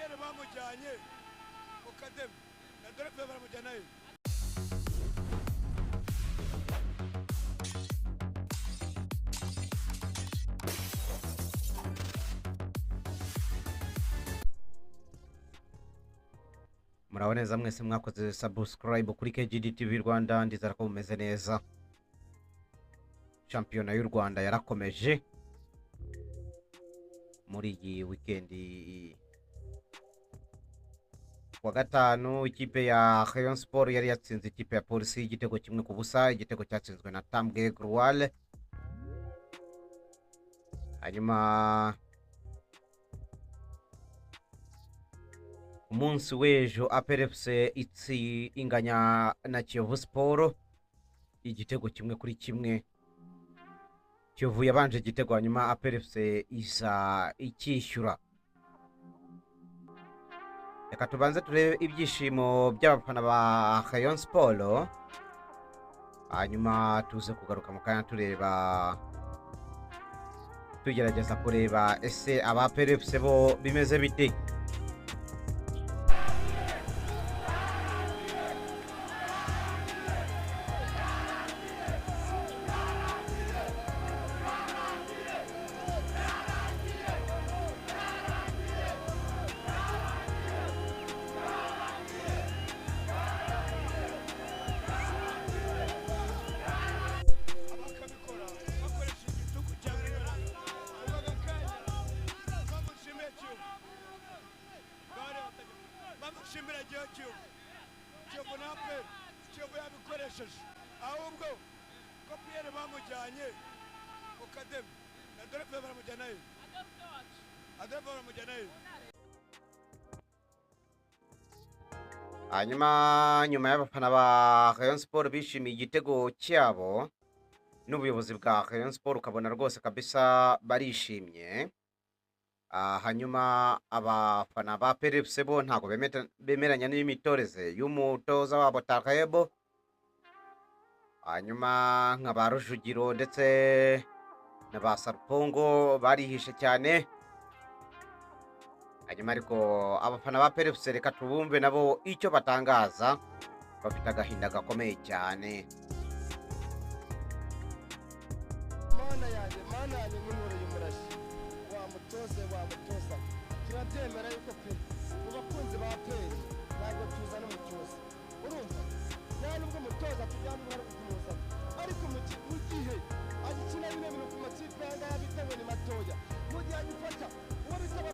kopiyere bamujyanye ukademi na dore pe baramujyanayo. Muraho neza mwese mwakoze subscribe kuri KGD TV Rwanda, ndizera ko mumeze neza. Shampiyona y'u Rwanda yarakomeje muri iyi weekend wa gatanu. Ikipe ya Rayon Sport yari yatsinze ikipe ya Polisi igitego kimwe ku busa, igitego cyatsinzwe na Tambwe Grual. Hanyuma umunsi w'ejo APRFC itsi inganya na Kiyovu Sport igitego kimwe kuri kimwe. Kiyovu yabanje igitego hanyuma APRFC isa ikishyura. Reka tubanze turebe ibyishimo by'abafana ba Rayon Sport, hanyuma tuze kugaruka mu kanya tugerageza kureba ese aba APRFC bo bimeze bite. Kiyovu nape Kiyovu yabikoresheje ahubwo kopiyere bamujyanye ukademi na dore pe baramujyanayo. Hanyuma nyuma y'abafana ba Rayon Sport bishimiye igitego cyabo n'ubuyobozi bwa Rayon Sport, ukabona rwose kabisa barishimye. Hanyuma abafana ba APRFC bo ntago bemeranya n'imitoreze y'umutoza wabo Takebo. Hanyuma nka ba Rujugiro ndetse na ba Sarpongo barihishe cyane. Hanyuma ariko abafana ba APRFC reka tubumve nabo icyo batangaza, bafite agahinda gakomeye cyane. Mana yanjye nk'intore y'umurashi wamutoza turabyemera yuko pe mu bakunzi ba peri ntabwo tuzana umutoza, urumva nta nubwo umutoza tujyana uruhare kumuza, ariko mu gihe agikina bino bintu ku makipe yanga yabitewe ni matoya, mu gihe agifata uwo bisaba